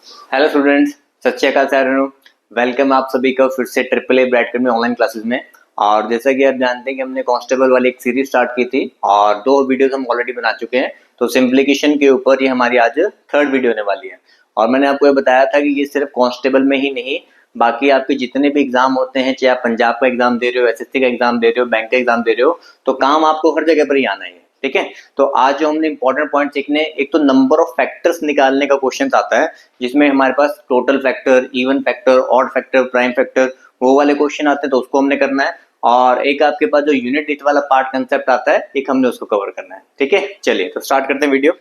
Hello students, सत श्री अकाल sir. Welcome आप सभी का फिर से ट्रिपल ए ब्रैड में ऑनलाइन क्लासेस में। और जैसा कि आप जानते हैं कि हमने कांस्टेबल वाली एक सीरीज स्टार्ट की थी और 2 वीडियोस हम ऑलरेडी बना चुके हैं। तो सिंप्लीकेशन के ऊपर ये हमारी आज थर्ड वीडियो होने वाली है। और मैंने आपको ये बताया था कि ये सिर्फ कांस्टेबल में ही नहीं, बाकी आपके जितने भी एग्जाम होते हैं, चाहे आप पंजाब का एग्जाम दे रहे हो, एसएससी का एग्जाम दे रहे हो, बैंक का एग्जाम दे रहे हो, तो काम आपको हर जगह पर ही आना है। ठीक है, तो आज जो हमने इंपॉर्टेंट पॉइंट सीखने, एक तो नंबर ऑफ फैक्टर्स निकालने का क्वेश्चन आता है जिसमें हमारे पास total factor, even factor, odd factor, prime factor, वो वाले क्वेश्चन आते हैं, तो उसको हमने करना है। और एक आपके पास जो यूनिट डिजिट वाला पार्ट कंसेप्ट आता है, एक हमने उसको कवर करना है। ठीक है, चलिए तो स्टार्ट करते हैं वीडियो।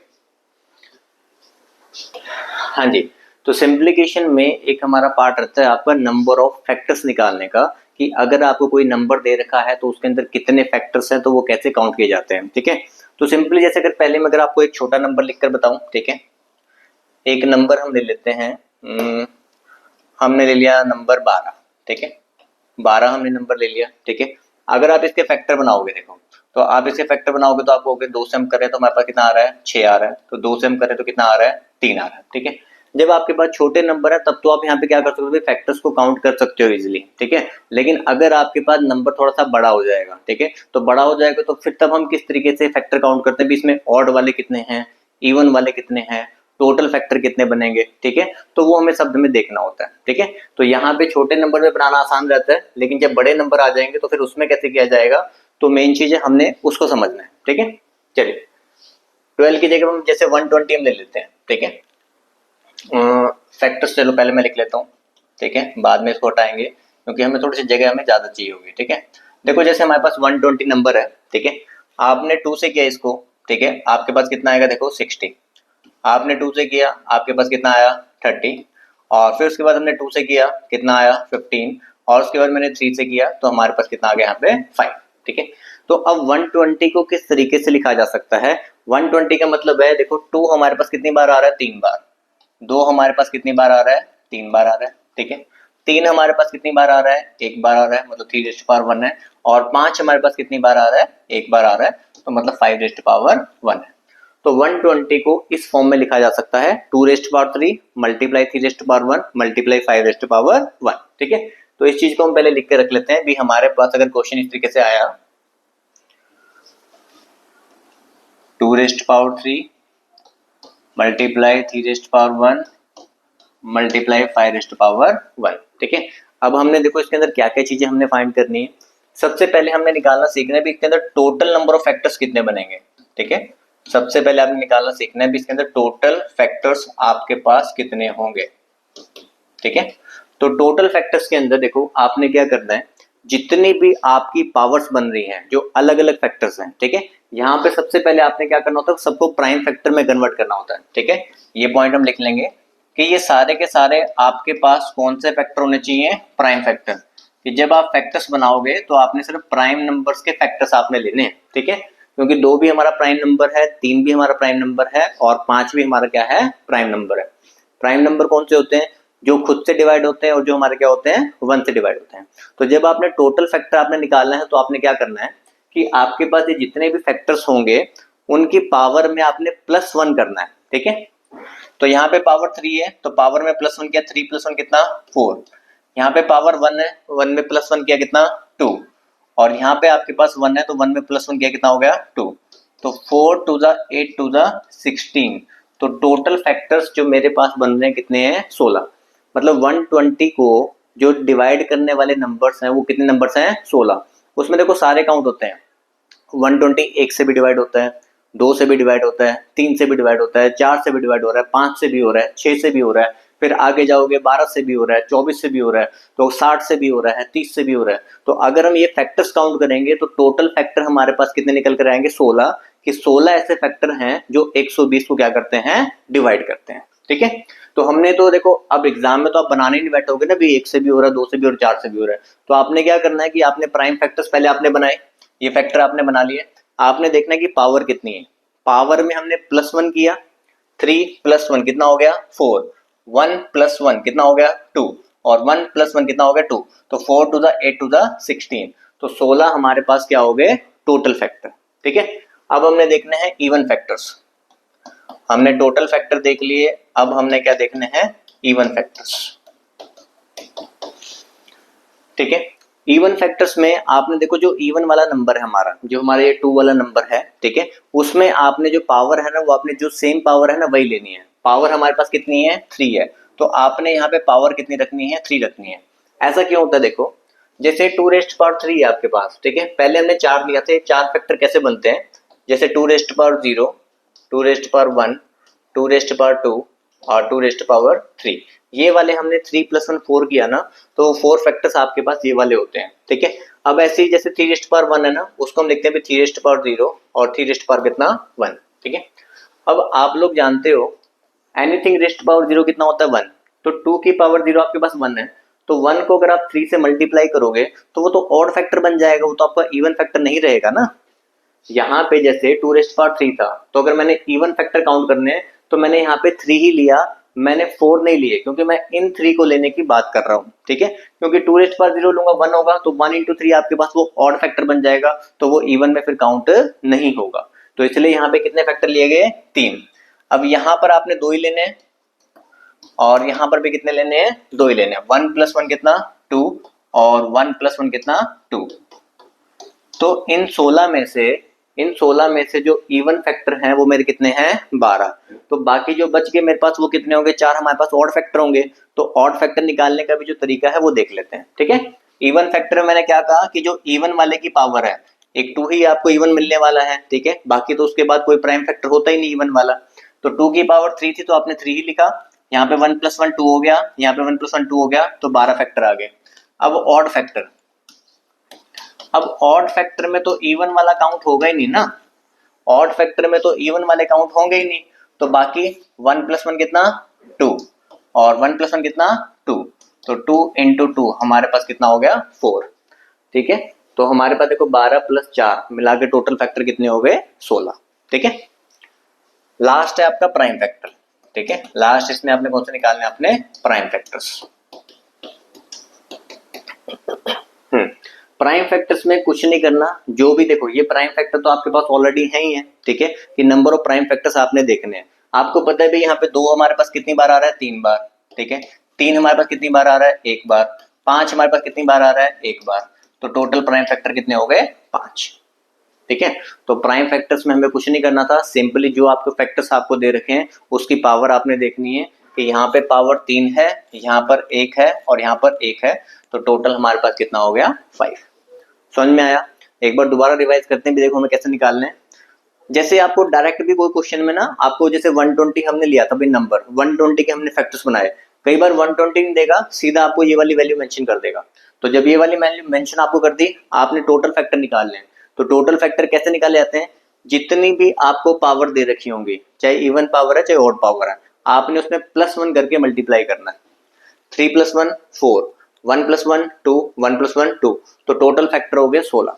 हाँ जी, तो सिंप्लीकेशन में एक हमारा पार्ट रहता है आपका नंबर ऑफ फैक्टर्स निकालने का, कि अगर आपको कोई नंबर दे रखा है तो उसके अंदर कितने फैक्टर्स हैं, तो वो कैसे काउंट किए जाते हैं। ठीक है, तो सिंपली जैसे अगर पहले में अगर आपको एक छोटा नंबर लिखकर बताऊं, ठीक है, एक नंबर हम ले लेते हैं, हमने ले लिया नंबर 12। ठीक है, 12 हमने नंबर ले लिया। ठीक है, अगर आप इसके फैक्टर बनाओगे, देखो तो आप इसके फैक्टर बनाओगे तो आपको 2 से हम करें तो हमारे पास कितना आ रहा है, 6 आ रहा है। तो 2 से हम करें तो कितना आ रहा है, 3 आ रहा है। ठीक है, जब आपके पास छोटे नंबर है तब तो आप यहाँ पे क्या कर सकते हो, फैक्टर्स को काउंट कर सकते हो इजीली। ठीक है, लेकिन अगर आपके पास नंबर थोड़ा सा बड़ा हो जाएगा, ठीक है, तो बड़ा हो जाएगा तो फिर तब हम किस तरीके से फैक्टर काउंट करते हैं, इसमें ऑड वाले कितने हैं, इवन वाले कितने हैं, टोटल फैक्टर कितने बनेंगे। ठीक है, तो वो हमें शब्द में देखना होता है। ठीक है, तो यहाँ पे छोटे नंबर में बनाना आसान रहता है, लेकिन जब बड़े नंबर आ जाएंगे तो फिर उसमें कैसे किया जाएगा, तो मेन चीज है हमने उसको समझना है। ठीक है, चलिए 12 की जगह हम जैसे 120 हम ले लेते हैं। ठीक है, फैक्टर्स चलो पहले मैं लिख लेता हूँ। ठीक है, बाद में इसको हटाएंगे क्योंकि हमें थोड़ी सी जगह हमें ज्यादा चाहिए होगी। ठीक है, देखो जैसे हमारे पास 120 नंबर है। ठीक है, आपने 2 से किया इसको, ठीक है, आपके पास कितना आएगा, देखो 60। आपने 2 से किया, आपके पास कितना आया, 30। और फिर उसके बाद हमने 2 से किया, कितना आया, 15। और उसके बाद मैंने 3 से किया तो हमारे पास कितना आ गया, यहाँ पे 5। ठीक है, तो अब 120 को किस तरीके से लिखा जा सकता है। 120 का मतलब है, देखो 2 हमारे पास कितनी बार आ रहा है, 3 बार। 2 हमारे पास कितनी बार आ रहा है, 3 बार आ रहा है। ठीक है, 3 हमारे पास कितनी बार आ रहा है, 1 बार आ रहा है, मतलब 3 रेज़ टू पावर 1 है। और 5 हमारे पास कितनी बार आ रहा है, 1 बार आ रहा है, तो मतलब 5 रेज़ टू पावर 1 है। तो 120 को इस फॉर्म में लिखा जा सकता है, 2 raise to power 3 multiply 3 raise to power 1 multiply 5 raise to power 1। ठीक है, तो इस चीज को हम पहले लिख के रख लेते हैं भी, हमारे पास अगर क्वेश्चन इस तरीके से आया, 2 raise to power 3 multiply 3 raise to power 1 multiply 5 raise to power 1। ठीक है, अब हमने देखो इसके अंदर क्या क्या चीजें हमने फाइंड करनी है। सबसे पहले हमने निकालना सीखना है भी इसके अंदर टोटल नंबर ऑफ फैक्टर्स कितने बनेंगे। ठीक है, सबसे पहले आपने निकालना सीखना है भी इसके अंदर टोटल फैक्टर्स आपके पास कितने होंगे। ठीक है, तो टोटल फैक्टर्स के अंदर देखो आपने क्या करना है, जितनी भी आपकी पावर्स बन रही हैं, जो अलग अलग फैक्टर्स हैं, ठीक है, यहाँ पे सबसे पहले आपने क्या करना होता है, सबको प्राइम फैक्टर में कन्वर्ट करना होता है। ठीक है, ये पॉइंट हम लिख लेंगे कि ये सारे के सारे आपके पास कौन से फैक्टर होने चाहिए, प्राइम फैक्टर। कि जब आप फैक्टर्स बनाओगे तो आपने सिर्फ प्राइम नंबर्स के फैक्टर्स आपने लेने हैं। ठीक है, क्योंकि 2 भी हमारा प्राइम नंबर है, 3 भी हमारा प्राइम नंबर है और 5 भी हमारा क्या है, प्राइम नंबर है। प्राइम नंबर कौन से होते हैं, जो खुद से डिवाइड होते हैं और जो हमारे क्या होते हैं, 1 से डिवाइड होते हैं। तो जब आपने टोटल फैक्टर आपने निकालना है तो आपने क्या करना है कि आपके पास ये जितने भी फैक्टर्स होंगे उनकी पावर में आपने +1 करना है। ठीक है, तो यहाँ पे पावर 3 है तो पावर में +1 किया, 3 + 1 कितना, 4। यहाँ पे पावर 1 है, 1 में +1 किया कितना, 2। और यहाँ पे आपके पास 1 है तो 1 में +1 किया कितना हो गया, 2। तो 4 2 8 2 16। तो टोटल फैक्टर्स जो मेरे पास बन रहे हैं कितने हैं, 16। मतलब 120 को जो डिवाइड करने वाले नंबर्स हैं वो कितने नंबर्स हैं, 16। उसमें देखो सारे काउंट होते हैं। 120 1 से भी डिवाइड होता है, 2 से भी डिवाइड होता है, 3 से भी डिवाइड होता है, 4 से भी डिवाइड हो रहा है, 5 से भी हो रहा है, 6 से भी हो रहा है, फिर आगे जाओगे 12 से भी हो रहा है, 24 से भी हो रहा है, तो 60 से भी हो रहा है, 30 से भी हो रहा है। तो अगर हम ये फैक्टर्स काउंट करेंगे तो टोटल फैक्टर हमारे पास कितने निकल कर आएंगे, 16। कि 16 ऐसे फैक्टर हैं जो 120 को क्या करते हैं, डिवाइड करते हैं। ठीक है, तो हमने तो देखो अब एग्जाम में तो आप बनाने नहीं बैठोगे ना भी 1 से भी हो रहा है, 2 से भी और 4 से भी हो रहा है। तो आपने क्या करना है कि आपने प्राइम फैक्टर्स पहले आपने बनाए, ये फैक्टर आपने बना लिए, आपने देखना है कि पावर कितनी है। पावर में हमने +1 किया, 3 + 1 कितना हो गया, 4। 1 + 1 कितना हो गया, 2। और 1 + 1 कितना हो गया, 2। तो 4 2 8 2 16। तो 16 हमारे पास क्या हो गए, टोटल फैक्टर। ठीक है, अब हमने देखने हैं इवन फैक्टर्स। हमने टोटल फैक्टर देख लिए, अब हमने क्या देखने हैं, इवन फैक्टर्स। ठीक है, इवन फैक्टर्स में आपने देखो जो इवन वाला नंबर है हमारा, जो हमारा ये 2 वाला नंबर है, ठीक है, उसमें आपने जो पावर है ना, वो आपने जो सेम पावर है ना वही लेनी है। पावर हमारे पास कितनी है, 3 है, तो आपने यहाँ पे पावर कितनी रखनी है, 3 रखनी है। ऐसा क्यों होता है, देखो जैसे 2 रेस्ट पावर 3 है आपके पास, ठीक है, पहले हमने 4 लिया थे, 4 फैक्टर कैसे बनते हैं, जैसे 2 rest power 0, 2 rest power 1, 2 rest power 2 और 2 रेस्ट पावर 3। ये वाले हमने 3 + 1 4 किया ना, तो 4 फैक्टर्स आपके पास ये वाले होते हैं। ठीक है, अब ऐसे ही जैसे 3 रेस्ट पावर 1 है ना, उसको हम लिखते हैं 3 रेस्ट पावर 0 और 3 रेस्ट पावर कितना, 1। ठीक है, अब आप लोग जानते हो एनीथिंग रेस्ट पावर 0 कितना होता है, 1। तो 2 की पावर 0 आपके पास 1 है, तो 1 को अगर आप 3 से मल्टीप्लाई करोगे तो वो तो ऑड फैक्टर बन जाएगा, वो तो आपका इवन फैक्टर नहीं रहेगा ना। यहाँ पे जैसे 2 रेस्ट पावर 3 था, तो अगर मैंने इवन फैक्टर काउंट करने हैं तो मैंने यहाँ पे 3 ही लिया, मैंने 4 नहीं लिए, क्योंकि मैं इन 3 को लेने की बात कर रहा हूँ। ठीक है, क्योंकि 2 रेस्ट पावर 0 लूंगा 1 होगा, तो 1 × 3 आपके पास वो ऑड फैक्टर बन जाएगा, तो वो इवन में फिर काउंट नहीं होगा। तो इसलिए यहाँ पे कितने फैक्टर लिए गए, 3। अब यहाँ पर आपने 2 ही लेने हैं और यहाँ पर भी कितने लेने हैं, 2 ही लेने हैं। 1 + 1 कितना, 2 और 1 + 1 कितना, 2। तो इन 16 में से जो इवन फैक्टर हैं वो मेरे कितने हैं, 12। तो बाकी जो बच गए मेरे पास वो कितने होंगे, 4 हमारे पास ऑड फैक्टर होंगे। तो ऑड फैक्टर निकालने का भी जो तरीका है वो देख लेते हैं। ठीक है, इवन फैक्टर में मैंने क्या कहा कि जो इवन वाले की पावर है, एक 2 ही आपको इवन मिलने वाला है। ठीक है, बाकी तो उसके बाद कोई प्राइम फैक्टर होता ही नहीं इवन वाला। तो 2 की पावर 3 थी तो आपने 3 ही लिखा, यहाँ पे 1 + 1 2 हो गया, यहाँ पे 1 + 1 2 हो गया, तो 12 फैक्टर आ गए। अब ऑड फैक्टर, अब ऑड फैक्टर में तो इवन वाला काउंट होगा ही नहीं ना, ऑड फैक्टर में तो इवन वाले काउंट होंगे ही नहीं, तो बाकी 1 + 1 कितना, 2 और 1 + 1 कितना, 2। तो 2 × 2 हमारे पास कितना हो गया, 4। ठीक है, तो हमारे पास देखो 12 + 4 मिला के टोटल फैक्टर कितने हो गए, 16। ठीक है, लास्ट है आपका प्राइम फैक्टर। ठीक है, लास्ट इसमें आपने कौन से निकालने, अपने प्राइम फैक्टर्स। प्राइम फैक्टर्स में कुछ नहीं करना, जो भी देखो ये प्राइम फैक्टर तो आपके पास ऑलरेडी है ही है। ठीक है, कि नंबर ऑफ प्राइम फैक्टर्स आपने देखने हैं। आपको पता है भाई यहाँ पे 2 हमारे पास कितनी बार आ रहा है, 3 बार। ठीक है, 3 हमारे पास कितनी बार आ रहा है, 1 बार। 5 हमारे पास कितनी बार आ रहा है, 1 बार। तो टोटल प्राइम फैक्टर कितने हो गए, 5। ठीक है, तो प्राइम फैक्टर्स में हमें कुछ नहीं करना था, सिंपली जो आपको फैक्टर्स आपको दे रखे हैं उसकी पावर आपने देखनी है कि यहाँ पे पावर 3 है, यहाँ पर 1 है और यहाँ पर 1 है, तो टोटल हमारे पास कितना हो गया, 5। समझ में आया? एक बार दोबारा रिवाइज करते हैं भी, देखो हमें कैसे निकालने हैं। जैसे आपको डायरेक्ट भी कोई क्वेश्चन में ना आपको जैसे 120 हमने लिया था भाई, नंबर 120 के हमने फैक्टर्स बनाए, कई बार 120 नहीं देगा, सीधा आपको ये वाली वैल्यू मेंशन कर देगा। तो जब ये वाली वैल्यू मेंशन आपको कर दी, आपने टोटल फैक्टर निकालने हैं। तो टोटल फैक्टर कैसे निकाले जाते हैं, जितनी भी आपको पावर दे रखी होंगी, चाहे इवन पावर है चाहे ऑड पावर है, आपने उसमें +1 करके मल्टीप्लाई करना है। 3 + 1 4, 1 + 1 2, 1 + 1 2, तो टोटल फैक्टर हो गया 16।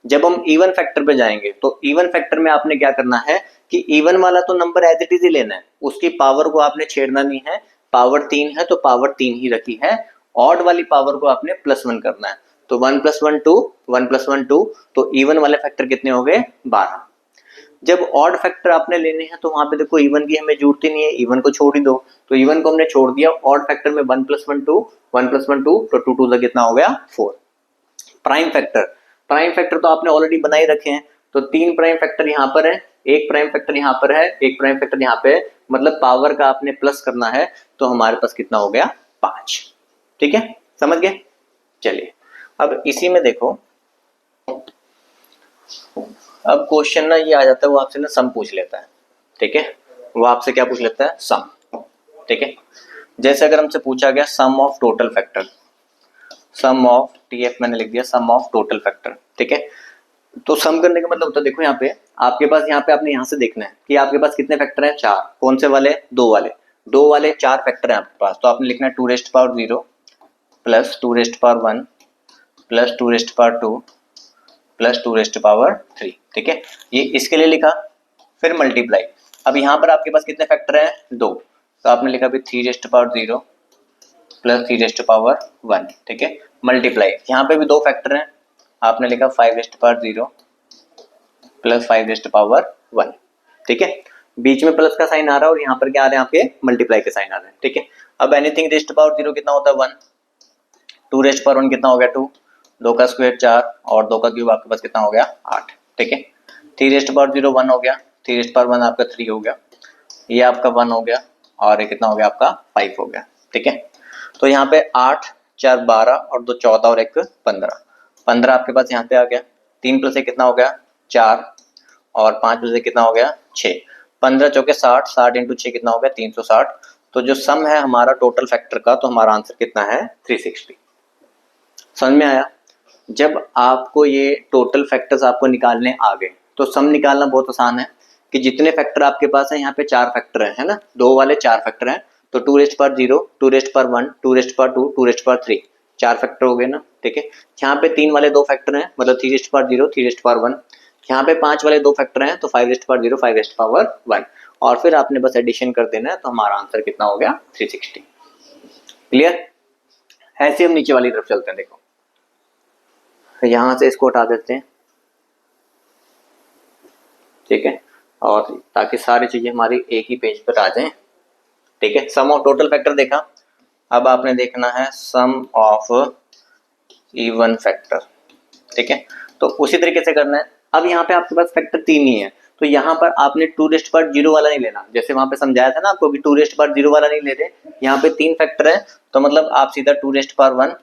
जब हम इवन फैक्टर पे जाएंगे तो इवन फैक्टर में आपने क्या करना है कि इवन वाला तो नंबर एज इट इज ही लेना है, उसकी पावर को आपने छेड़ना नहीं है। पावर 3 है तो पावर 3 ही रखी है, ऑड वाली पावर को आपने +1 करना है। तो 1 + 1 2, 1 + 1 2, तो इवन वाले फैक्टर कितने हो गए, 12। जब ऑड फैक्टर आपने लेने हैं तो वहां पे देखो इवन की हमें जरूरत ही नहीं है, इवन को छोड़ ही दो। तो इवन को हमने छोड़ दिया, ऑड फैक्टर में 1 + 1 2, 1 + 1 2, तो 2 2 कितना हो गया, 4। प्राइम फैक्टर, प्राइम फैक्टर तो आपने ऑलरेडी बना ही रखे हैं, तो 3 प्राइम फैक्टर यहाँ पर है, 1 प्राइम फैक्टर यहाँ पर है, 1 प्राइम फैक्टर यहाँ पे है, मतलब पावर का आपने प्लस करना है, तो हमारे पास कितना हो गया, 5। ठीक है, समझ गए? चलिए अब इसी में देखो, अब क्वेश्चन ना ये आ जाता है, वो आपसे ना सम पूछ लेता है। ठीक है, वो आपसे क्या पूछ लेता है, सम। ठीक है, जैसे अगर हमसे पूछा गया sum of total factor, sum of TF मैंने लिख दिया, सम ऑफ टोटल फैक्टर। ठीक है, तो सम करने का मतलब होता है, देखो यहाँ पे आपके पास, यहाँ पे आपने यहाँ से देखना है कि आपके पास कितने फैक्टर हैं, 4। कौन से वाले, 2 वाले, 2 वाले 4 फैक्टर हैं आपके पास, तो आपने लिखना है 2 rest power 0 plus 2 rest power 1 plus 2 rest power 2 plus 2 rest power 3। ठीक है, ये इसके लिए लिखा, फिर मल्टीप्लाई। अब यहाँ पर आपके पास कितने फैक्टर हैं, 2, तो आपने लिखा भी 3 rest power 0 plus 3 rest power 1। ठीक है, मल्टीप्लाई, यहाँ पे भी 2 फैक्टर हैं, आपने लिखा 5 rest power 0 plus 5 rest power 1। ठीक है, बीच में प्लस का साइन आ रहा है और यहाँ पर क्या आ रहे हैं आपके मल्टीप्लाई के साइन आ रहे हैं, ठीक है। अब एनीथिंग रेस्ट पावर 0 कितना होता है 1, 2 रेस्ट पावर 1 कितना हो गया 2, 2 का स्क्वायर 4 और 2 का क्यूब आपके पास कितना हो गया 8, ठीक है। 3 रेस्ट पावर 0 1 हो गया, 3 रेस्ट पावर 1 आपका 3 हो गया, ये आपका 1 हो गया और ये कितना हो गया आपका 5 हो गया, ठीक है। तो यहाँ पे 8 4 12 और 2 14 और 1 15, 15 आपके पास यहाँ पे आ गया, 3 प्लस 1 कितना हो गया 4 और 5 प्लस 1 कितना हो गया 6, 15 चौके 60, 60 इंटू 6 कितना हो गया 360। तो जो सम है हमारा टोटल फैक्टर का, तो हमारा आंसर कितना है 360। समझ में आया? जब आपको ये टोटल फैक्टर्स आपको निकालने आ गए तो सम निकालना बहुत आसान है कि जितने फैक्टर आपके पास है, यहाँ पे 4 फैक्टर है ना, 2 वाले 4 फैक्टर हैं, तो 2 rest power 0, 2 rest power 1, 2 rest power 2, 2 rest power 3, 4 factor हो गए ना, ठीक है। यहाँ पे 3 वाले 2 फैक्टर हैं, मतलब 3 रेस्ट पावर 0, 3 रेस्ट पावर 1, यहाँ पे 5 वाले 2 फैक्टर हैं, तो 5 रेस्ट पावर 0, 5 रेस्ट पावर 1, और फिर आपने बस एडिशन कर देना है, तो हमारा आंसर कितना हो गया 360। क्लियर? ऐसे हम नीचे वाली तरफ चलते हैं, देखो यहां से इसको हटा देते हैं, ठीक है, और ताकि सारी चीजें हमारी एक ही पेज पर आ जाएं, ठीक है। सम ऑफ टोटल फैक्टर देखा, अब आपने देखना है सम ऑफ इवन फैक्टर, ठीक है। तो उसी तरीके से करना है। अब यहाँ पे आपके पास फैक्टर 3 ही है, तो यहाँ पर आपने 2 रेस्ट पावर 0 वाला नहीं लेना, जैसे वहां पे समझाया था ना आपको कि 2 रेस्ट पावर 0 वाला नहीं लेते। यहाँ पे 3 फैक्टर है, तो मतलब आप सीधा 2 rest power 1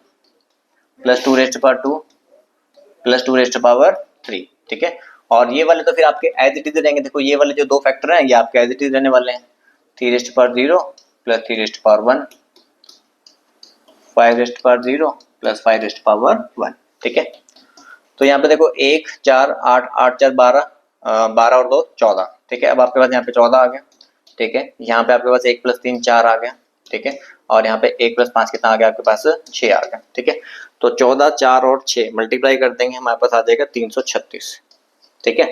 plus 2 rest power 2 plus 2 rest power 3, ठीक है। और ये वाले तो फिर आपके एज इट इज रहेंगे। देखो ये वाले जो 2 फैक्टर हैं ये आपके एज इट इज रहने वाले हैं, 3 rest power 0 plus 3 rest power 1, 5 rest power 0 plus 5 rest power 1, ठीक है। तो यहाँ पे देखो 1 4 8 8 4 12, 12 और 2 14, ठीक है। अब आपके पास यहाँ पे 14 आ गया, ठीक है। यहाँ पे आपके पास 1 प्लस 3 4 आ गया, ठीक है। और यहाँ पे 1 प्लस 5 कितना आ गया आपके पास 6 आ गया, ठीक है। तो 14 4 और 6 मल्टीप्लाई कर देंगे, हमारे पास आ जाएगा 336, ठीक है।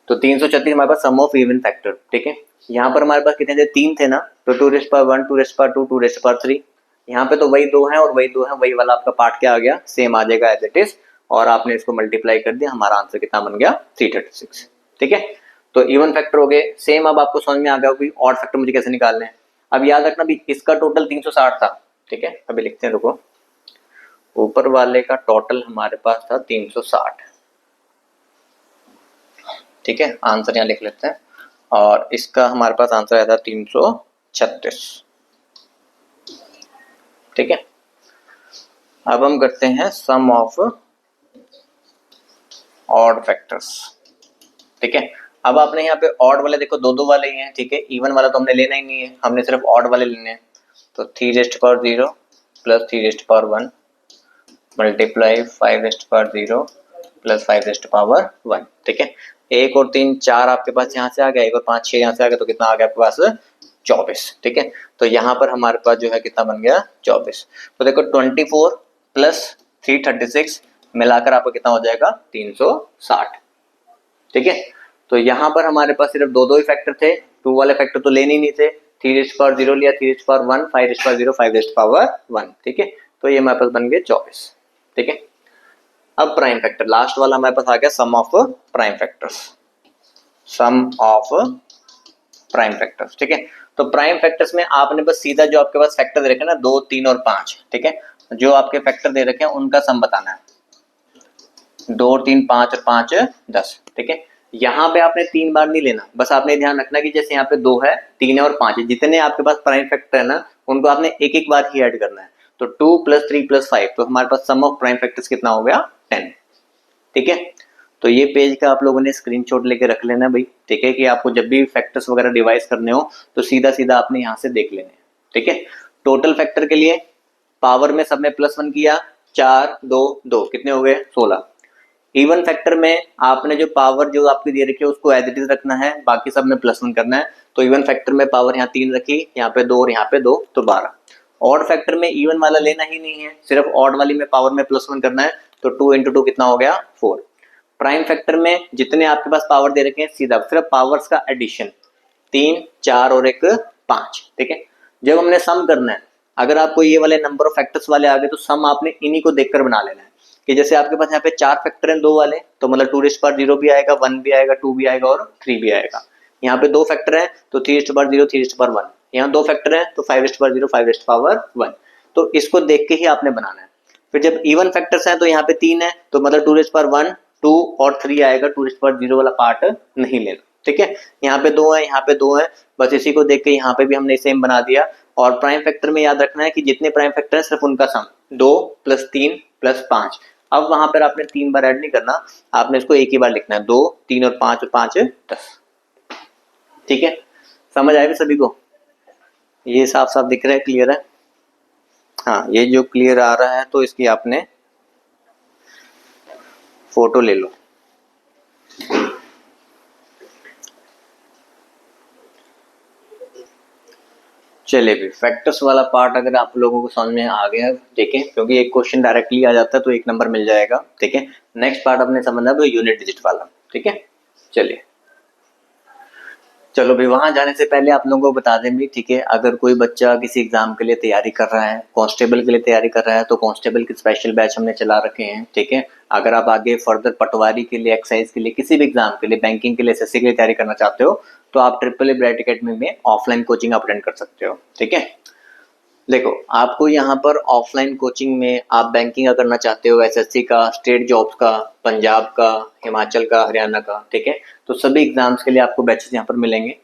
तो 336 हमारे पास सम ऑफ इवन फैक्टर, ठीक है। यहाँ पर हमारे पास कितने थे 3 थे ना, तो 2 rest power 1 2 rest power 2 2 rest power 3, यहाँ पे तो वही 2 है और वही 2 है, वही वाला आपका पार्ट क्या आ गया सेम आ जाएगा एज इट इज, और आपने इसको मल्टीप्लाई कर दिया, हमारा आंसर कितना बन गया 336, ठीक है। तो इवन फैक्टर हो गए सेम। अब आपको समझ में आ गया कि ऑड फैक्टर मुझे कैसे निकालने हैं। अब याद रखना भी इसका टोटल 360 था, ठीक है। अभी लिखते हैं, रुको, ऊपर वाले का टोटल हमारे पास था 360, ठीक है। आंसर यहाँ लिख लेते हैं, और इसका हमारे पास आंसर आया था 336, ठीक है। अब हम करते हैं सम ऑफ ऑड फैक्टर्स, ठीक है। अब आपने यहाँ पे ऑड वाले देखो 2 वाले ही हैं, ठीक है। इवन वाला तो हमने लेना ही नहीं है, हमने सिर्फ ऑड वाले लेने हैं। तो 3 rest power 0 plus 3 rest power 1 multiply 5 rest power 0 plus 5 rest power 1, ठीक है। 1 और 3 4 आपके पास यहाँ से आ गया, 1 और 5 6 यहाँ से आ गया, तो कितना आ गया आपके पास 24, ठीक है। तो यहाँ पर हमारे पास जो है कितना बन गया 24। तो देखो 24 प्लस 336 मिलाकर आपको कितना हो जाएगा 360, ठीक है। तो यहाँ पर हमारे पास सिर्फ 2 ही फैक्टर थे, 2 वाले फैक्टर तो लेने ही नहीं थे। 3 रेस्ट पावर 0 लिया, 3 rest power 1, 5 rest power 0, 5 rest power 1, ठीक है। तो ये हमारे पास बन गए 24, ठीक है। अब प्राइम फैक्टर लास्ट वाला हमारे पास आ गया sum of prime factors, sum of prime factors, ठीक है। तो प्राइम फैक्टर्स में आपने बस सीधा जो आपके पास फैक्टर दे रखे हैं ना 2 3 और 5, ठीक है, जो आपके फैक्टर दे रखे हैं उनका सम बताना है। 2 3 5 और 5 10, ठीक है। यहाँ पे आपने 3 बार नहीं लेना, बस आपने ध्यान रखना कि जैसे यहाँ पे 2 है 3 है और 5 है, जितने आपके पास प्राइम फैक्टर है ना उनको आपने एक एक बार ही ऐड करना है। तो 2 + 3 + 5, तो हमारे पास सम ऑफ प्राइम फैक्टर्स कितना हो गया 10, ठीक है। तो ये पेज का आप लोगों ने स्क्रीनशॉट लेके रख लेना भाई, ठीक है, कि आपको जब भी फैक्टर्स वगैरह डिवाइस करने हो तो सीधा सीधा आपने यहाँ से देख लेने हैं, ठीक है। टोटल फैक्टर के लिए पावर में सब में +1 किया, 4 2 2 कितने हो गए 16। इवन फैक्टर में आपने जो पावर जो आपकी दे रखी है उसको एज इट इज रखना है, बाकी सब में +1 करना है। तो इवन फैक्टर में पावर यहाँ 3 रखी, यहाँ पे 2 और यहाँ पे 2, तो 12। ऑड फैक्टर में इवन वाला लेना ही नहीं है, सिर्फ ऑड वाली में पावर में +1 करना है, तो 2 × 2 कितना हो गया 4। प्राइम फैक्टर में जितने आपके पास पावर दे रखे हैं सीधा सिर्फ पावर्स का एडिशन, 3 4 और 1 5, ठीक है। जब हमने सम करना है, अगर आपको ये वाले नंबर ऑफ फैक्टर्स वाले आ गए तो सम आपने इन्हीं को देखकर बना लेना है, कि जैसे आपके पास यहाँ पे 4 फैक्टर हैं 2 वाले, तो मतलब 2 रेस्ट पावर 0 भी आएगा, 1 भी आएगा, 2 भी आएगा और 3 भी आएगा। यहाँ पे 2 फैक्टर है तो 3:0 3:1, यहाँ 2 फैक्टर है तो 5:0 5:1, तो इसको देख के ही आपने बनाना है। फिर जब इवन फैक्टर्स हैं तो यहाँ पे 3 है तो मतलब 2:1, 2 और 3 आएगा, 2:0 वाला पार्ट नहीं लेना, ठीक है। यहाँ पे 2 है, यहाँ पे 2 है, बस इसी को देख के यहाँ पे भी हमने सेम बना दिया। और प्राइम फैक्टर में याद रखना है कि जितने प्राइम फैक्टर है सिर्फ उनका सम 2 + 3 + 5। अब वहां पर आपने 3 बार ऐड नहीं करना, आपने इसको एक ही बार लिखना है, 2 3 और 5 है 10, ठीक है। समझ आएगा सभी को? ये साफ साफ दिख रहा है, क्लियर है? हाँ, ये जो क्लियर आ रहा है तो इसकी आपने फोटो ले लो। चलिए भी फैक्टर्स वाला पार्ट अगर आप लोगों को समझ में आ गया, ठीक है, क्योंकि एक क्वेश्चन डायरेक्टली आ जाता है तो 1 नंबर मिल जाएगा, ठीक है। नेक्स्ट पार्ट अपने समझना है यूनिट डिजिट वाला, ठीक है। चलिए चलो भाई, वहां जाने से पहले आप लोगों को बता दें भी, ठीक है, अगर कोई बच्चा किसी एग्जाम के लिए तैयारी कर रहा है, कांस्टेबल के लिए तैयारी कर रहा है, तो कांस्टेबल के स्पेशल बैच हमने चला रखे हैं, ठीक है। अगर आप आगे फर्दर पटवारी के लिए, एक्साइज के लिए, किसी भी एग्जाम के लिए, बैंकिंग के लिए, एसएससी के लिए तैयारी करना चाहते हो तो आप ट्रिपल ए ब्राइट अकेडमी में ऑफलाइन कोचिंग अटेंड कर सकते हो, ठीक है। देखो, आपको यहाँ पर ऑफलाइन कोचिंग में आप बैंकिंग का करना चाहते हो, एसएससी का, स्टेट जॉब्स का, पंजाब का, हिमाचल का, हरियाणा का, ठीक है, तो सभी एग्जाम्स के लिए आपको बैचेस यहाँ पर मिलेंगे।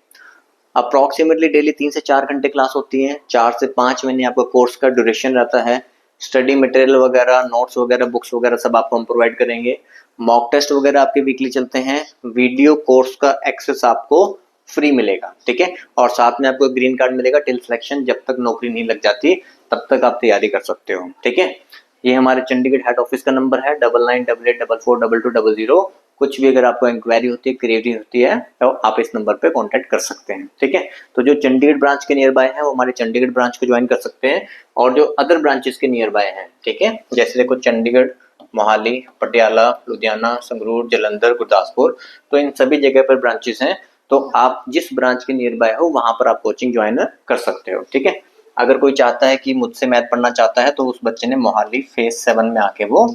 अप्रोक्सीमेटली डेली 3 से 4 घंटे क्लास होती है, 4 से 5 महीने आपका कोर्स का ड्यूरेशन रहता है। स्टडी मटेरियल वगैरह, नोट्स वगैरह, बुक्स वगैरह सब आपको हम प्रोवाइड करेंगे। मॉक टेस्ट वगैरह आपके वीकली चलते हैं। वीडियो कोर्स का एक्सेस आपको फ्री मिलेगा, ठीक है। और साथ में आपको ग्रीन कार्ड मिलेगा टिल सिलेक्शन, जब तक नौकरी नहीं लग जाती तब तक आप तैयारी कर सकते हो, ठीक है। ये हमारे चंडीगढ़ हेड ऑफिस का नंबर है 9988442200। कुछ भी अगर आपको इंक्वायरी होती है, क्वेरी होती है, तो आप इस नंबर पे कांटेक्ट कर सकते हैं, ठीक है। तो जो चंडीगढ़ ब्रांच के नियर बाय है वो हमारे चंडीगढ़ ब्रांच को ज्वाइन कर सकते हैं, और जो अदर ब्रांचेस के नियर बाय हैं, ठीक है, जैसे देखो चंडीगढ़, मोहाली, पटियाला, लुधियाना, संगरूर, जालंधर, गुरदासपुर, तो इन सभी जगह पर ब्रांचेस हैं। तो आप जिस ब्रांच के नियर बाय हो वहां पर आप कोचिंग ज्वाइन कर सकते हो, ठीक है। अगर कोई चाहता है कि मुझसे मैथ पढ़ना चाहता है तो उस बच्चे ने मोहाली फेज 7 में आके वो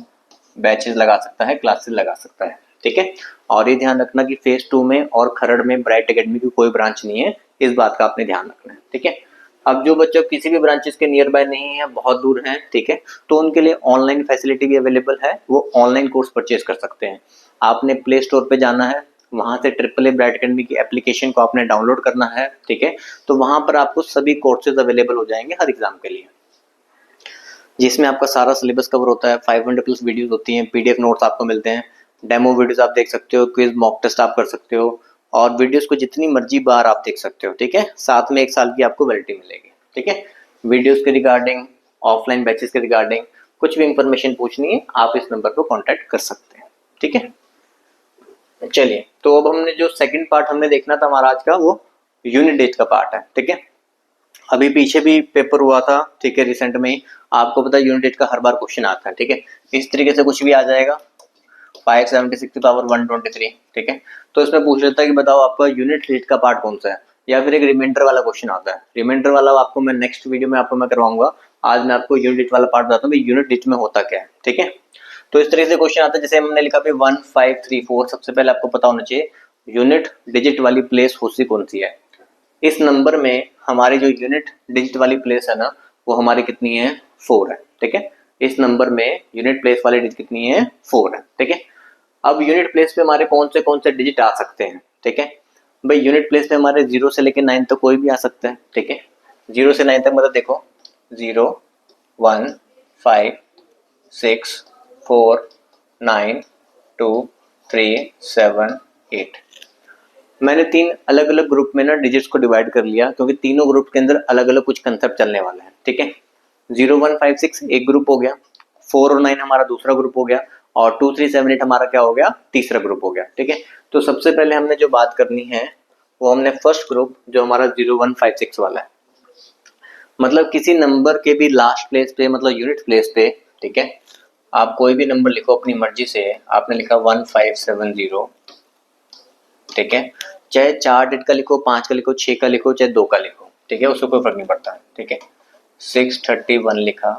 बैचेस लगा सकता है, क्लासेस लगा सकता है, ठीक है। और ये ध्यान रखना कि फेज 2 में और खरड़ में ब्राइट अकेडमी की कोई ब्रांच नहीं है, इस बात का आपने ध्यान रखना है, ठीक है। अब जो बच्चे किसी भी ब्रांचेस के नियर बाय नहीं है, बहुत दूर हैं, ठीक है, तो उनके लिए ऑनलाइन फैसिलिटी भी अवेलेबल है, वो ऑनलाइन कोर्स परचेज कर सकते हैं। आपने प्ले स्टोर पे जाना है, वहां से ट्रिपल ए ब्राइट अकेडमी की एप्लीकेशन को आपने डाउनलोड करना है, ठीक है। तो वहां पर आपको सभी कोर्सेज अवेलेबल हो जाएंगे हर एग्जाम के लिए, जिसमें आपका सारा सिलेबस कवर होता है। 500+ वीडियोस होती हैं, पीडीएफ नोट्स आपको मिलते हैं, डेमो वीडियोस आप देख सकते हो, क्विज मॉक टेस्ट आप कर सकते हो, और वीडियोस को जितनी मर्जी बार आप देख सकते हो, ठीक है। साथ में 1 साल की आपको वैलिडिटी मिलेगी, ठीक है। वीडियोस के रिगार्डिंग, ऑफलाइन बैचेस के रिगार्डिंग कुछ भी इंफॉर्मेशन पूछनी है आप इस नंबर पर कॉन्टैक्ट कर सकते हैं, ठीक है। चलिए, तो अब हमने जो सेकंड पार्ट हमने देखना था हमारा आज का, वो यूनिट टेस्ट का पार्ट है, ठीक है। अभी पीछे भी पेपर हुआ था, ठीक है, रिसेंट में ही, आपको पता है यूनिट टेस्ट का हर बार क्वेश्चन आता है, ठीक है। इस तरीके से कुछ भी आ जाएगा 576⁻123, ठीक है। तो इसमें पूछ लेता है कि बताओ आपका यूनिट टेस्ट का पार्ट कौन सा है, या फिर एक रिमाइंडर वाला क्वेश्चन आता है। रिमाइंडर वाला आपको मैं नेक्स्ट वीडियो में आपको मैं करवाऊंगा, आज मैं आपको यूनिट टेस्ट वाला पार्ट बताता हूँ यूनिट टेस्ट में होता क्या है, ठीक है। तो इस तरीके से क्वेश्चन आता है, जैसे हमने लिखा 1 5 3 4, सबसे पहले आपको पता होना चाहिए यूनिट डिजिट वाली प्लेस होती कौन सी है। इस नंबर में हमारी जो यूनिट डिजिट वाली प्लेस है ना, वो हमारी कितनी है, 4 है, ठीक है। इस नंबर में यूनिट प्लेस वाली डिजिट कितनी है, 4 है, ठीक है। अब यूनिट प्लेस पे हमारे कौन से डिजिट आ सकते हैं, ठीक है। भाई यूनिट प्लेस पे हमारे 0 से लेकर 9 तक कोई भी आ सकता है, ठीक है। 0 से 9 तक मतलब देखो 0 1 5 6 4 9 2 3 7 8। मैंने 3 अलग अलग ग्रुप में ना डिजिट्स को डिवाइड कर लिया, क्योंकि तीनों ग्रुप के अंदर अलग अलग कुछ कंसेप्ट चलने वाला है, ठीक है। 0 1 5 6 एक ग्रुप हो गया, 4 और 9 हमारा दूसरा ग्रुप हो गया, और 2 3 7 8 हमारा क्या हो गया, तीसरा ग्रुप हो गया, ठीक है। तो सबसे पहले हमने जो बात करनी है वो हमने फर्स्ट ग्रुप जो हमारा 0 1 5 6 वाला है, मतलब किसी नंबर के भी लास्ट प्लेस पे, मतलब यूनिट प्लेस पे, ठीक है, आप कोई भी नंबर लिखो अपनी मर्जी से। आपने लिखा 1570, ठीक है, चाहे 4 डिजिट का लिखो, 5 का लिखो, 6 का लिखो, चाहे 2 का लिखो, ठीक है, उससे कोई फर्क नहीं पड़ता है, ठीक है। 631 लिखा,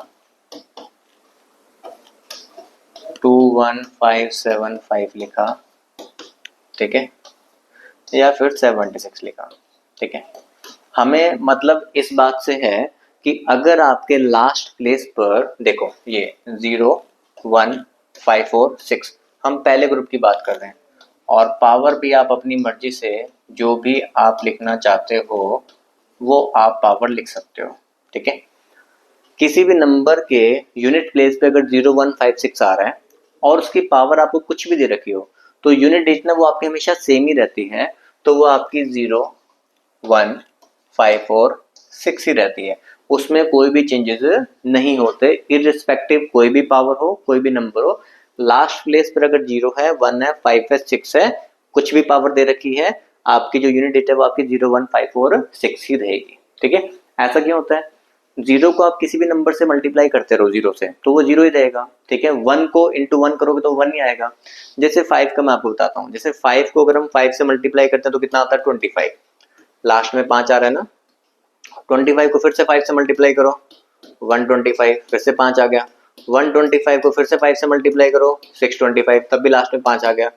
21575 लिखा, ठीक है, या फिर 76 लिखा। ठीक है, हमें मतलब इस बात से है कि अगर आपके लास्ट प्लेस पर देखो ये 0 1 5 4 6, हम पहले ग्रुप की बात कर रहे हैं, और पावर भी आप अपनी मर्जी से जो भी आप लिखना चाहते हो वो आप पावर लिख सकते हो। ठीक है, किसी भी नंबर के यूनिट प्लेस पे अगर 0 1 5 6 आ रहा है और उसकी पावर आपको कुछ भी दे रखी हो, तो यूनिट डिजिट ना वो आपकी हमेशा सेम ही रहती है, तो वो आपकी 0 1 5 4 6 ही रहती है, उसमें कोई भी चेंजेस नहीं होते, इररिस्पेक्टिव कोई भी पावर हो कोई भी नंबर हो। लास्ट प्लेस पर अगर 0 है 1 है 5 है 6 है, कुछ भी पावर दे रखी है, आपकी जो यूनिट डिजिट है वो आपकी 0 1 5 4 6 ही रहेगी। ठीक है, ऐसा क्यों होता है? 0 को आप किसी भी नंबर से मल्टीप्लाई करते रहो 0 से, तो वो 0 ही रहेगा। ठीक है, 1 को इंटू 1 करोगे तो 1 ही आएगा। जैसे 5 का मैं आपको बताता हूँ, जैसे 5 को अगर हम 5 से मल्टीप्लाई करते हैं तो कितना आता है 25, लास्ट में 5 आ रहा है ना, 25 को फिर से 5 से मल्टीप्लाई करो 125, फिर से 5 आ गया, 125 को फिर से 5 से मल्टीप्लाई करो 625, तब भी लास्ट में 5 आ गया।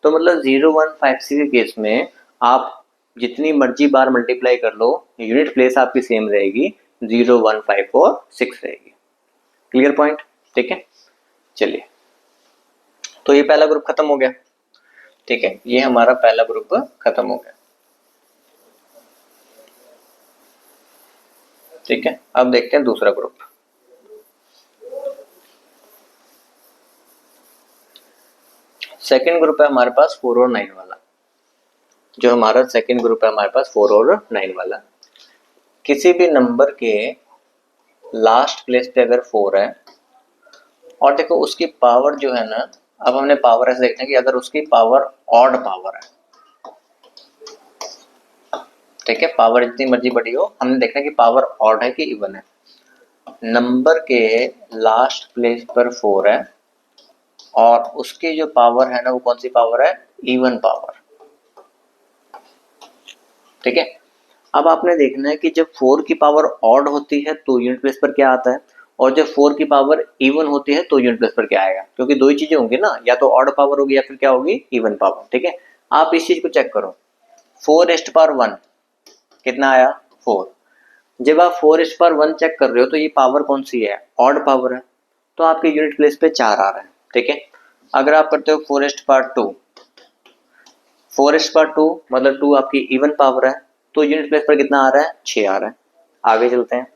तो मतलब 0 1 5 6 के केस में आप जितनी मर्जी बार मल्टीप्लाई कर लो, यूनिट प्लेस आपकी सेम रहेगी, 0 1 5 4 6 रहेगी। Clear point? ठीक है, चलिए, तो ये पहला ग्रुप खत्म हो गया। ठीक है, ये हमारा पहला ग्रुप खत्म हो गया। ठीक है, अब देखते हैं दूसरा ग्रुप। सेकेंड ग्रुप है हमारे पास 4 और 9 वाला। जो हमारा सेकेंड ग्रुप है हमारे पास 4 और 9 वाला, किसी भी नंबर के लास्ट प्लेस पे अगर 4 है और देखो उसकी पावर जो है ना, अब हमने पावर ऐसे देखते हैं कि अगर उसकी पावर ऑड पावर है, ठीक है, पावर जितनी मर्जी बड़ी हो, हमने देखना है कि पावर ऑड है कि इवन है। नंबर के लास्ट प्लेस पर 4 है और उसकी जो पावर है ना वो कौन सी पावर है? Even power. ठीक है, अब आपने देखना है कि जब 4 की पावर ऑड होती है तो यूनिट प्लेस पर क्या आता है, और जब 4 की पावर इवन होती है तो यूनिट प्लेस पर क्या आएगा, क्योंकि दो ही चीजें होंगी ना, या तो ऑड पावर होगी या फिर क्या होगी, इवन पावर। ठीक है, आप इस चीज को चेक करो, 4 कितना आया? 4। जब आप 4 चेक कर रहे हो तो ये पावर कौन सी है? ऑड पावर है, तो आपके यूनिट प्लेस पे 4 आ रहा है। ठीक है, अगर आप करते हो 4 मतलब 2 आपकी इवन पावर है, तो यूनिट प्लेस पर कितना आ रहा है? 6 आ रहा है। आगे चलते हैं,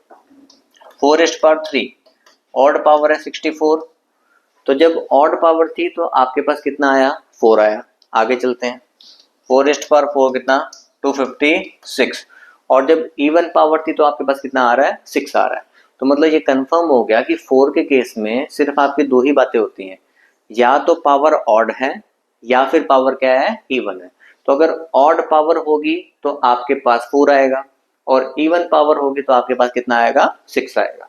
4 ऑड पावर है 64, तो जब ऑड पावर थी तो आपके पास कितना आया? 4 आया। आगे चलते हैं, 4 कितना? 256, और जब इवन पावर थी तो आपके पास कितना आ रहा है? 6 आ रहा है। तो मतलब ये कंफर्म हो गया कि 4 के केस में सिर्फ आपकी दो ही बातें होती हैं, या तो पावर ऑड है या फिर पावर क्या है? इवन है। तो अगर ऑड पावर होगी तो आपके पास 4 आएगा, और इवन पावर होगी तो आपके पास कितना आएगा? 6 आएगा।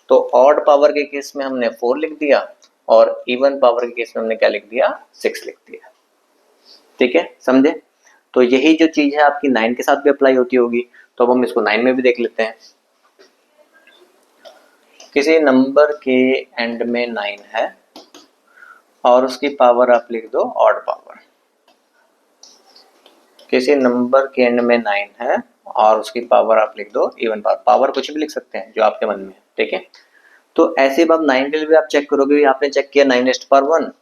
तो ऑड पावर के केस में हमने 4 लिख दिया, और इवन पावर के केस में हमने क्या लिख दिया? 6 लिख दिया। ठीक है, समझे? तो यही जो चीज है आपकी 9 के साथ भी अप्लाई होती होगी, तो अब हम इसको 9 में भी देख लेते हैं। किसी नंबर के एंड में 9 है और उसकी पावर आप लिख दो ऑड पावर। किसी नंबर के एंड में 9 है और उसकी पावर आप लिख दो इवन पावर। पावर कुछ भी लिख सकते हैं जो आपके मन में है। ठीक है, तो ऐसे अब 9 के लिए भी आप चेक करोगे, आपने चेक किया 9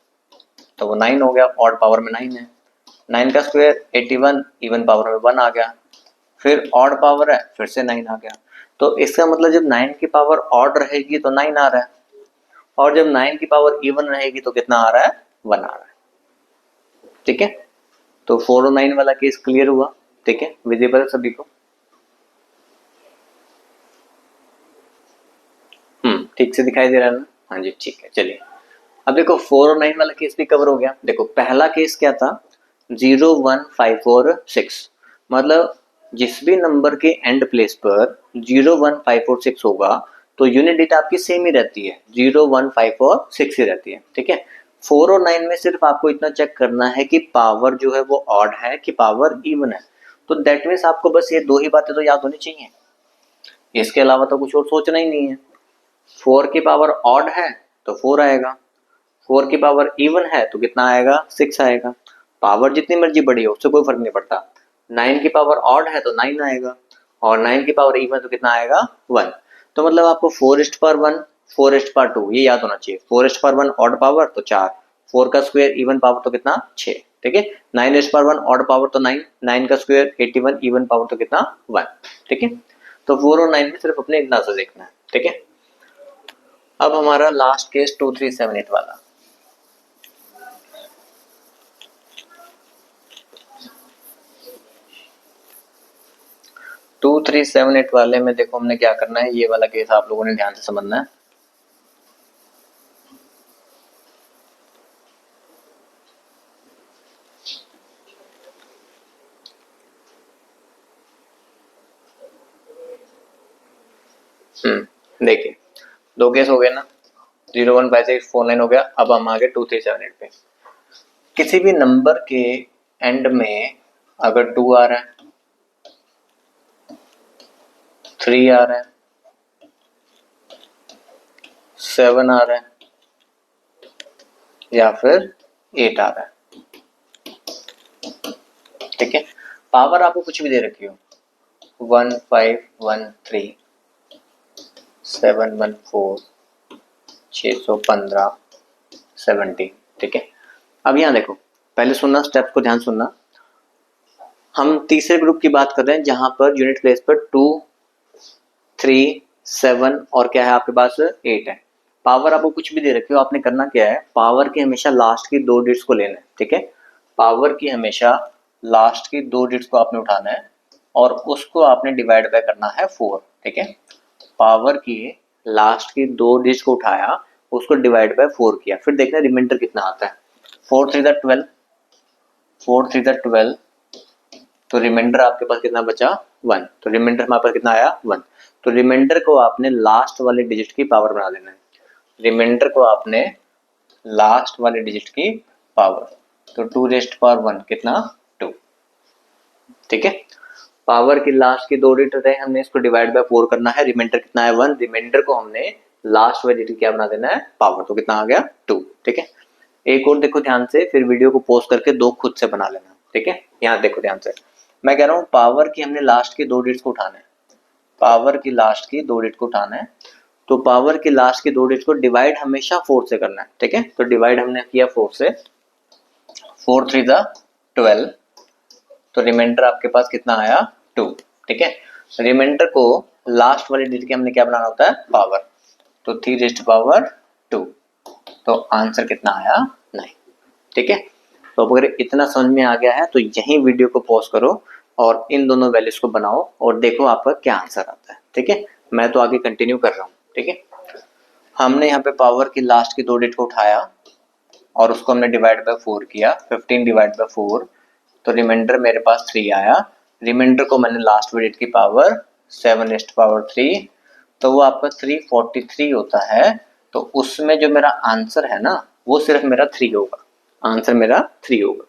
तो वो 9 हो गया, ऑड पावर में 9 है। 9 का स्क्वायर 81, इवन पावर में 1 आ गया, फिर ऑड पावर है फिर से 9 आ गया। तो इसका मतलब जब 9 की पावर ऑड रहेगी तो 9 आ रहा है, और जब 9 की पावर इवन रहेगी तो कितना आ रहा है? 1 आ रहा है। ठीक है, तो 4 और 9 वाला केस क्लियर हुआ। ठीक है, विजिबल है सभी को? ठीक से दिखाई दे रहा है ना? हाँ जी, ठीक है। चलिए, अब देखो 4 और 9 वाला केस भी कवर हो गया। देखो पहला केस क्या था? 0 1 5 4 6, मतलब जिस भी नंबर के एंड प्लेस पर 0 1 5 4 6 होगा तो यूनिट डेट आपकी सेम ही रहती है, 0 1 5 4 6 ही रहती है। ठीक है, 4 और 9 में सिर्फ आपको इतना चेक करना है कि पावर जो है वो ऑड है कि पावर इवन है। तो दैट मीन्स आपको बस ये दो ही बातें तो याद होनी चाहिए, इसके अलावा तो कुछ और सोचना ही नहीं है। 4 की पावर ऑड है तो 4 आएगा, 4 की पावर इवन है तो कितना आएगा? 6 आएगा। पावर जितनी मर्जी बड़ी हो उससे कोई फर्क नहीं पड़ता, 9 की पावर ऑड है तो 9 आएगा, और 9 की पावर इवन तो कितना आएगा 1। तो मतलब आपको 4:1 4:2 ये याद होना चाहिए। 4:1 ऑड पावर तो 4, 4 का स्क्वायर इवन पावर तो कितना 6, ठीक है। 9:1 ऑड पावर तो 9, 9 का स्क्वायर 81 इवन पावर तो कितना 1, ठीक है। तो 4 और 9 में सिर्फ अपने इतना सा देखना है, ठीक है। अब हमारा लास्ट केस 2378 वाला। टू थ्री सेवन एट वाले में देखो हमने क्या करना है, ये वाला केस आप लोगों ने ध्यान से समझना है। देखिए दो केस हो गए ना, 015649 हो गया। अब हम आगे 2378 पे। किसी भी नंबर के एंड में अगर 2 आ रहा है, 3 आ रहा है, 7 आ रहा है या फिर 8 आ रहा है, ठीक है। पावर आपको कुछ भी दे रखी हो, 1513, 714, 615, 70, ठीक है। अब यहाँ देखो, पहले सुनना, स्टेप को ध्यान सुनना। हम तीसरे ग्रुप की बात कर रहे हैं जहां पर यूनिट प्लेस पर 2, 3, 7 और क्या है आपके पास 8 है। पावर आपको कुछ भी दे रखी हो, आपने करना क्या है, पावर की हमेशा लास्ट की 2 डिजिट्स को लेना है, ठीक है। पावर की हमेशा लास्ट की 2 डिजिट्स को आपने उठाना है और उसको आपने डिवाइड बाय करना है 4, ठीक है। पावर की लास्ट की 2 डिजिट को उठाया, उसको डिवाइड बाय 4 किया, फिर देखना रिमाइंडर कितना आता है। 4 3 12, 4 3 12, तो रिमाइंडर आपके पास कितना बचा 1, तो रिमाइंडर हमारे पास कितना आया 1। तो रिमाइंडर को आपने लास्ट वाले डिजिट की पावर बना देना है, रिमाइंडर को आपने लास्ट वाले डिजिट की पावर, तो 2⁻1 कितना 2, ठीक है। पावर की लास्ट की 2 डिजिट है, हमने इसको डिवाइड बाय 4 करना है, रिमाइंडर कितना है 1, रिमाइंडर को हमने लास्ट वाले डिजिट क्या बना देना है पावर, तो कितना आ गया 2, ठीक है। एक और देखो ध्यान से, फिर वीडियो को पॉज करके 2 खुद से बना लेना, ठीक है। यहाँ देखो ध्यान से, मैं कह रहा हूँ पावर की हमने लास्ट की 2 डिजिट को उठाना है, पावर की लास्ट की 2 डिजिट को उठाना है, तो पावर की लास्ट की 2 डिजिट को डिवाइड हमेशा 4 से करना है, ठीक है। तो डिवाइड हमने किया 4 से, 4 3 12, तो रिमाइंडर आपके पास कितना आया 2, ठीक है। रिमाइंडर को लास्ट वाले डिजिट के हमने क्या बनाना होता है पावर, तो 3⁻2, तो आंसर कितना आया 9, ठीक है। तो अगर इतना समझ में आ गया है तो यहीं वीडियो को पॉज करो और इन दोनों वैल्यूज को बनाओ और देखो आपका क्या आंसर आता है, ठीक है। मैं तो आगे कंटिन्यू कर रहा हूँ, ठीक है। हमने यहाँ पे पावर की लास्ट की 2 डिजिट को उठाया और उसको हमने डिवाइड बाय 4 किया, 15 डिवाइड बाय 4, तो रिमाइंडर मेरे पास 3 आया। रिमाइंडर को मैंने लास्ट डिजिट की पावर 7⁻3, तो वो आपका 343 होता है। तो उसमें जो मेरा आंसर है ना वो सिर्फ मेरा 3 होगा, आंसर मेरा 3 होगा।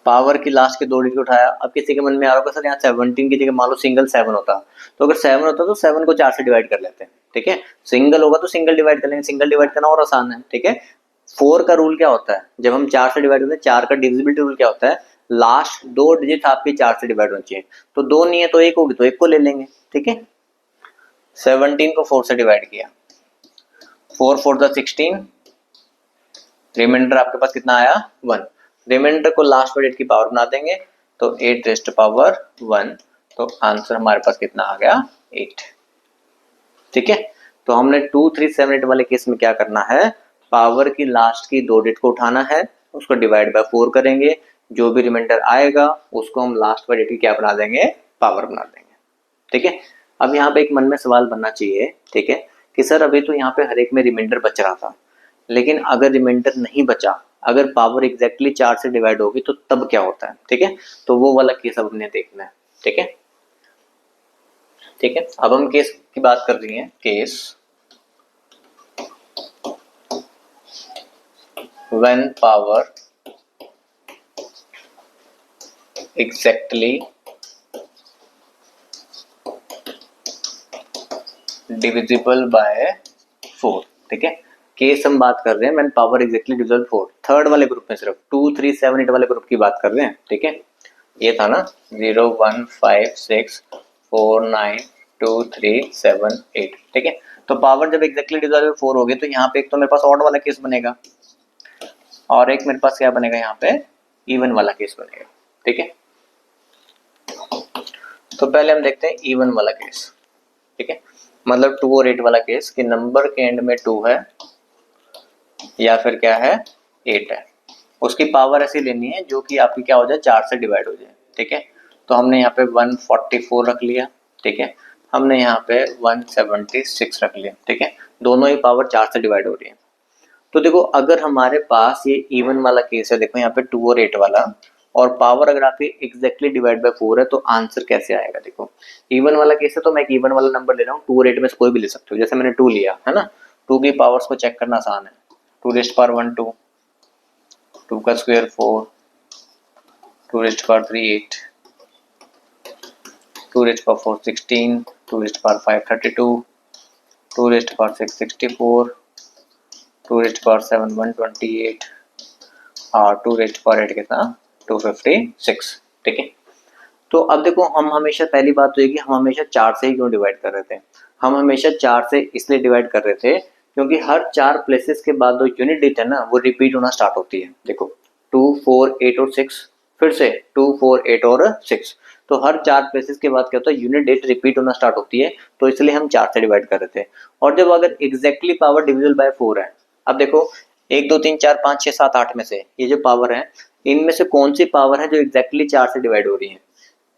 पावर की लास्ट के 2 डिजिट उठाया, अब किसी के मन में आ रहा होगा सर यहाँ 17 की जगह मान लो सिंगल 7 होता, तो अगर 7 होता तो 7 को 4 से डिवाइड कर लेते हैं, ठीक है। सिंगल होगा तो सिंगल डिवाइड कर लेंगे, सिंगल डिवाइड करना और आसान है, ठीक है। 4 का रूल क्या होता है, जब हम 4 से डिवाइड करते हैं, 4 का डिविजिबिलिटी रूल क्या होता है, लास्ट 2 डिजिट आपकी 4 से डिवाइड होनी चाहिए, तो 2 नहीं है तो 1 होगी, तो 1 को ले लेंगे, ठीक है। 17 को 4 से डिवाइड किया, 4 4 16, रिमाइंडर आपके पास कितना आया 1, रिमाइंडर को लास्ट डिजिट की पावर बना देंगे, तो 8⁻1, तो आंसर हमारे पास कितना आ गया 8, ठीक है। तो हमने 2378 वाले केस में क्या करना है, पावर की लास्ट की 2 डिजिट को उठाना है, उसको डिवाइड बाय 4 करेंगे, जो भी रिमाइंडर आएगा उसको हम लास्ट डिजिट की क्या बना देंगे पावर बना देंगे, ठीक है। अब यहाँ पे एक मन में सवाल बनना चाहिए, ठीक है, कि सर अभी तो यहाँ पे हर एक में रिमाइंडर बच रहा था, लेकिन अगर रिमाइंडर नहीं बचा, अगर पावर एग्जैक्टली 4 से डिवाइड होगी तो तब क्या होता है, ठीक है। तो वो वाला केस अब हमने देखना है, ठीक है, ठीक है। अब हम केस की बात कर रही हैं, case when power exactly divisible by 4, ठीक है। केस हम बात कर रहे हैं when power exactly divisible 4, third वाले ग्रुप में, सिर्फ 2 3 7 8 वाले ग्रुप की बात कर रहे हैं, ठीक है। ये था ना 0 1 5 6 4 9 2 3 7 8, ठीक है। तो पावर जब एग्जैक्टली डिवाइड बाय 4 होगी तो यहाँ पे एक तो मेरे पास ऑड वाला केस बनेगा और एक मेरे पास क्या बनेगा, यहाँ पे इवन वाला केस बनेगा, ठीक है। तो पहले हम देखते हैं इवन वाला केस, ठीक है, मतलब 2 और 8 वाला केस कि नंबर के एंड में 2 है या फिर क्या है 8 है, उसकी पावर ऐसी लेनी है जो कि आपकी क्या हो जाए 4 से डिवाइड हो जाए, ठीक है। तो हमने यहाँ पे 144 रख लिया, ठीक है, हमने यहाँ पे 176 रख लिया, ठीक है, दोनों ही पावर 4 से डिवाइड हो रही है। तो देखो अगर हमारे पास ये इवन वाला केस है, देखो यहाँ पे 2 और 8 वाला, और पावर अगर आपकी एग्जैक्टली डिवाइड बाय 4 है तो आंसर कैसे आएगा। देखो इवन वाला केस है तो मैं एक इवन वाला नंबर ले रहा हूँ, 2 और 8 में से कोई भी ले सकते हो, जैसे मैंने 2 लिया है ना, 2 की पावर्स को चेक करना आसान है, 2 रेस्ट पावर 1 2, 2 का square 4, 2 rest power 3 8, 2 rest power 4 16, 2 rest power 5 32, 2 rest power 6 64, 2 rest power 7 128 और 2 रेस्ट पावर 8 कितना 256, ठीक है। तो अब देखो हम हमेशा पहली बात तो ये कि हम हमेशा 4 से ही क्यों डिवाइड कर रहे थे, हम हमेशा 4 से इसलिए डिवाइड कर रहे थे क्योंकि हर 4 प्लेसेस के बाद जो यूनिट डिजिट है ना वो रिपीट होना स्टार्ट होती है। देखो 2 4 8 और 6, फिर से 2 4 8 और 6, तो हर 4 प्लेसेस के बाद क्या होता है यूनिट डिजिट रिपीट होना स्टार्ट होती है, तो इसलिए हम 4 से डिवाइड कर रहे थे। और जब अगर एग्जैक्टली पावर डिविजिबल बाय 4 है, अब देखो 1 2 3 4 5 6 7 8 में से ये जो पावर है इनमें से कौन सी पावर है जो एग्जैक्टली 4 से डिवाइड हो रही है,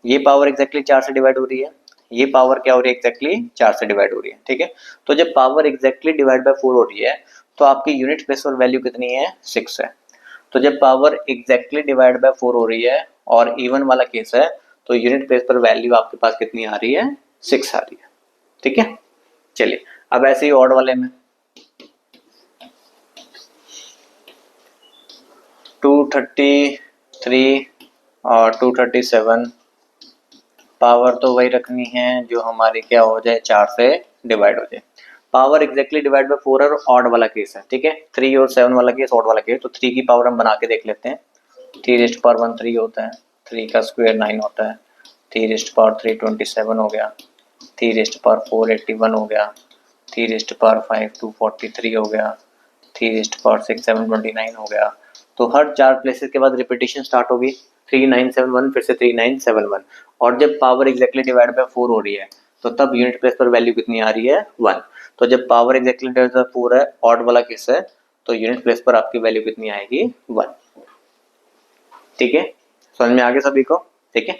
ये पावर एग्जैक्टली 4 से डिवाइड हो रही है, ये पावर क्या हो रही है एग्जैक्टली 4 से डिवाइड हो रही है, ठीक है। तो जब पावर एग्जैक्टली डिवाइड बाय 4 हो रही है तो आपकी यूनिट प्लेस पर वैल्यू कितनी है 6 है। तो जब पावर एग्जैक्टली डिवाइड बाय 4 हो रही है और इवन वाला केस है तो यूनिट प्लेस पर वैल्यू आपके पास कितनी आ रही है 6 आ रही है, ठीक है। चलिए अब ऐसे ही ऑड वाले में 233 और 237, पावर तो वही रखनी है जो हमारी क्या हो जाए 4 से डिवाइड हो जाए। पावर एग्जैक्टली डिवाइड बाय 4 और ऑड वाला केस है, ठीक है, 3 और 7 वाला केस ऑड वाला केस, तो 3 की पावर हम बना के देख लेते हैं। 3 रेस्ट पावर 1 3 होता है, 3 का स्क्वायर 9 होता है, 3 रेस्ट पावर 3 27 हो गया, 3 रेस्ट पावर 4 81 हो गया, 3 रेस्ट पावर 5 243 हो गया, 3 रेस्ट पावर 6 729 हो गया। तो हर 4 प्लेसेस के बाद रिपीटेशन स्टार्ट होगी, 3971 फिर से 3971, और जब पावर एग्जैक्टली डिवाइड बाय 4 हो रही है तो तब यूनिट प्लेस पर वैल्यू कितनी आ रही है 1। तो जब पावर एग्जैक्टली डिवाइड बाय 4 है ऑड वाला केस है तो यूनिट प्लेस पर आपकी वैल्यू कितनी आएगी 1, ठीक है। समझ में आ गया सभी को, ठीक है।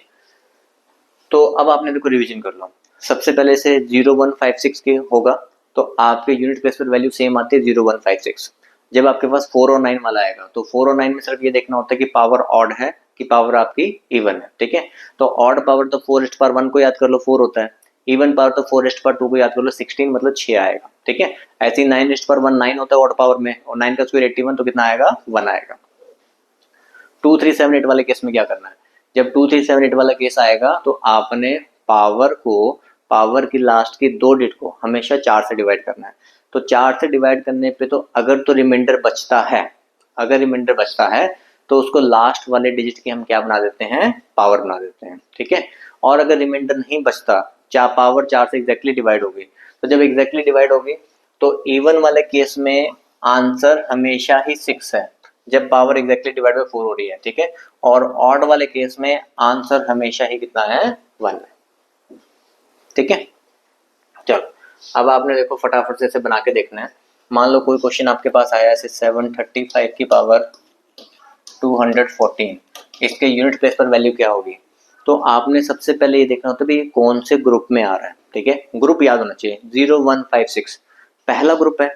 तो अब आपने देखो रिवीजन कर लो, सबसे पहले से 0156 के होगा तो आपके यूनिट प्लेस पर वैल्यू सेम आती है 0156। जब आपके पास 4 और 9 वाला आएगा तो 4 और 9 में सिर्फ ये देखना होता है कि पावर ऑड है कि पावर आपकी इवन है, ठीक है। तो ऑड पावर तो 4 रेस्ट पावर 1 को याद कर लो 4 होता है, इवन पावर तो 4 रेस्ट पावर 2 को याद कर लो 16 मतलब 6 आएगा, ठीक है। ऐसे ही 9 रेस्ट पावर 1 9 होता है ऑड पावर में, और 9 का स्क्वायर 81 तो कितना आएगा 1 आएगा। 2378 वाले केस में क्या करना है, जब 2378 वाला केस आएगा तो आपने पावर को, पावर की लास्ट की 2 डिजिट को हमेशा 4 से डिवाइड करना है। तो 4 से डिवाइड करने पे तो अगर तो रिमाइंडर बचता है, अगर रिमाइंडर बचता है तो उसको लास्ट वाले डिजिट की हम क्या बना देते हैं पावर बना देते हैं, ठीक है। और अगर रिमाइंडर नहीं बचता, पावर 4 से एग्जैक्टली डिवाइड होगी, तो जब एग्जैक्टली डिवाइड होगी तो इवन वाले केस में आंसर हमेशा ही 6 है जब पावर एग्जैक्टली डिवाइड बाय 4 हो रही है, ठीक है। और ऑड वाले केस में आंसर हमेशा ही कितना है 1 है, ठीक है। चलो अब आपने देखो फटाफट से इसे बना के देखना है। मान लो कोई क्वेश्चन आपके पास आया है 735 की पावर 214, इसके यूनिट प्लेस पर वैल्यू क्या होगी। तो आपने सबसे पहले ये देखना होता है कि कौन से ग्रुप में आ रहा है, ठीक है, ग्रुप याद होना चाहिए 0156 पहला ग्रुप है।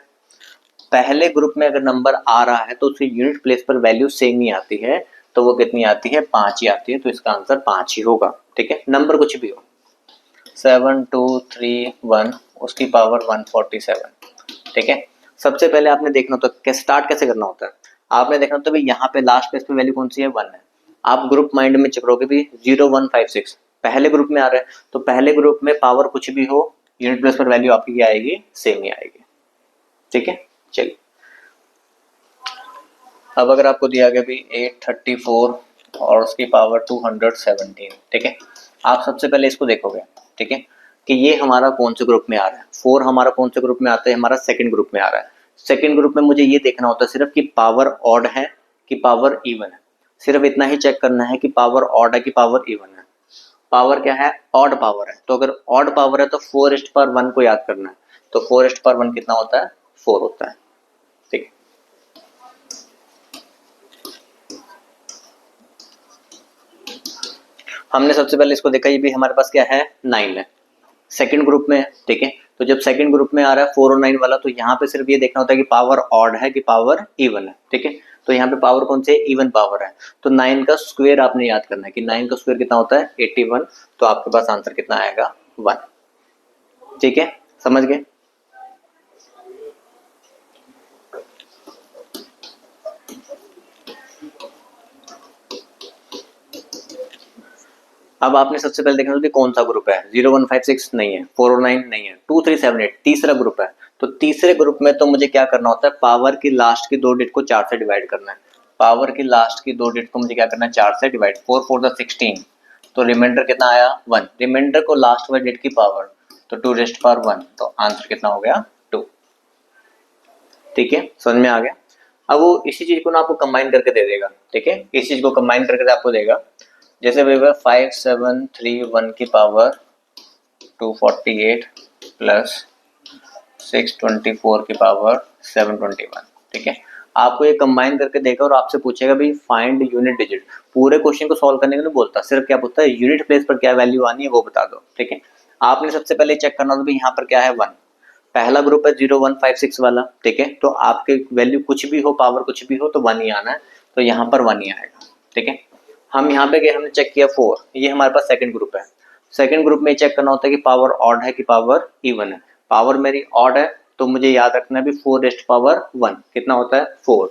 पहले ग्रुप में अगर नंबर आ रहा है तो उसकी यूनिट प्लेस पर वैल्यू सेम ही आती है, तो वो कितनी आती है 5 ही आती है, तो इसका आंसर 5 ही होगा, ठीक है। नंबर कुछ भी हो 7231 उसकी पावर 147, ठीक है। सबसे पहले आपने देखना होता है स्टार्ट कैसे करना होता है, आपने देखना होता है यहाँ पे लास्ट प्लेस पे वैल्यू कौन सी है 1 है। आप ग्रुप माइंड में चक्रोगे भी 0156 पहले ग्रुप में आ रहा है तो पहले ग्रुप में पावर कुछ भी हो यूनिट प्लेस पर वैल्यू आपकी क्या आएगी सेम ही आएगी, ठीक है। चलिए अब अगर आपको दिया गया भी 834 और उसकी पावर 217, ठीक है। आप सबसे पहले इसको देखोगे, ठीक है, कि ये हमारा कौन से ग्रुप में आ रहा है। 4 हमारा कौन से ग्रुप में आता है, हमारा सेकंड ग्रुप में आ रहा है। सेकंड ग्रुप में मुझे ये देखना होता है सिर्फ कि पावर ऑड है कि पावर इवन है, सिर्फ इतना ही चेक करना है कि पावर ऑड है कि पावर इवन है। पावर क्या है, ऑड पावर है, तो अगर ऑड पावर है तो 4:1 को याद करना है, तो 4:1 कितना होता है, 4 होता है, ठीक है। हमने सबसे पहले इसको देखा, ये भी हमारे पास क्या है, 9 है, सेकंड ग्रुप में है, ठीक है। तो जब सेकंड ग्रुप में आ रहा है 4 और 9 वाला, तो यहाँ पे सिर्फ ये देखना होता है कि पावर ऑड है कि पावर इवन है, ठीक है। तो यहाँ पे पावर कौन से, इवन पावर है, तो 9 का स्क्वायर आपने याद करना है कि 9 का स्क्वायर कितना होता है, 81, तो आपके पास आंसर कितना आएगा, 1, ठीक है, समझ गए। अब आपने सबसे पहले देखना होगा कौन सा ग्रुप है, 0 1 5 6 नहीं है, 4 और 9 नहीं है, 2 3 7 8 तीसरा ग्रुप है। तो तीसरे ग्रुप में तो मुझे क्या करना होता है, पावर की लास्ट की 2 डिजिट को 4 से डिवाइड करना है। पावर की लास्ट की 2 डिजिट को मुझे क्या करना है, 4 से डिवाइड, 4 4 16, तो रिमाइंडर कितना आया, 1। रिमाइंडर को लास्ट वाली डिजिट की पावर, तो 2⁻1, तो आंसर कितना हो गया, 2, ठीक है, समझ में आ गया। अब वो इसी चीज को ना आपको कंबाइन करके दे देगा, ठीक है, इस चीज को कंबाइन करके आपको देगा, जैसे 5731 की पावर 248 प्लस 624 की पावर 721, ठीक है। आपको ये कंबाइन करके देगा और आपसे पूछेगा भाई फाइंड यूनिट डिजिट। पूरे क्वेश्चन को सॉल्व करने के लिए बोलता, सिर्फ क्या पूछता है, यूनिट प्लेस पर क्या वैल्यू आनी है वो बता दो, ठीक है। आपने सबसे पहले चेक करना होगा यहाँ पर क्या है, 1। पहला ग्रुप है 0 1 5 6 वाला, ठीक है, तो आपके वैल्यू कुछ भी हो, पावर कुछ भी हो, तो 1 ही आना है, तो यहाँ पर 1 ही आएगा, ठीक है। हम यहाँ पे गए, हमने चेक किया 4, ये हमारे पास सेकंड ग्रुप है। सेकंड ग्रुप में चेक करना होता है कि पावर ऑड है कि पावर इवन है। पावर मेरी ऑड है, तो मुझे याद रखना है भी 4⁻1 कितना होता है, 4,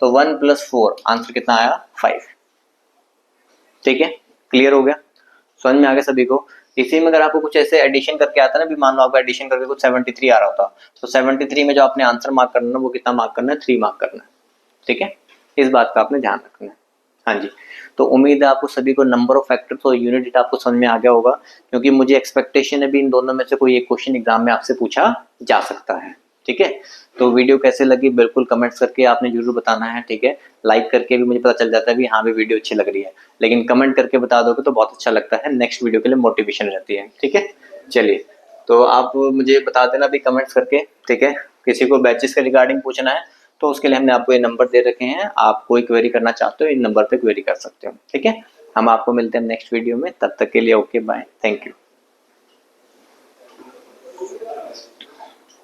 तो 1 + 4 आंसर कितना आया, 5, ठीक है, क्लियर हो गया, समझ में आ गया सभी को। इसी में अगर आपको कुछ ऐसे एडिशन करके आता है ना, भी मान लो आपका एडिशन करके कुछ 73 आ रहा होता, तो 73 में जो आपने आंसर मार्क करना है वो कितना मार्क करना है, 3 मार्क करना है, ठीक है, इस बात का आपने ध्यान रखना है। हाँ जी, तो उम्मीद है आपको सभी को नंबर ऑफ फैक्टर्स और यूनिट डेटा आपको समझ में आ गया होगा, क्योंकि मुझे एक्सपेक्टेशन है भी इन दोनों में से कोई एक क्वेश्चन एग्जाम में आपसे पूछा जा सकता है, ठीक है। तो वीडियो कैसे लगी बिल्कुल कमेंट्स करके आपने जरूर बताना है, ठीक है। लाइक करके भी मुझे पता चल जाता है भी हाँ भी वीडियो अच्छी लग रही है, लेकिन कमेंट करके बता दोगे तो बहुत अच्छा लगता है, नेक्स्ट वीडियो के लिए मोटिवेशन रहती है, ठीक है। चलिए, तो आप मुझे बता देना भी कमेंट्स करके, ठीक है। किसी को बैचेस के रिगार्डिंग पूछना है तो उसके लिए हमने आपको ये नंबर दे रखे हैं, आप कोई क्वेरी करना चाहते हो इन नंबर पे क्वेरी कर सकते हो, ठीक है। हम आपको मिलते हैं नेक्स्ट वीडियो में, तब तक के लिए ओके बाय, थैंक यू।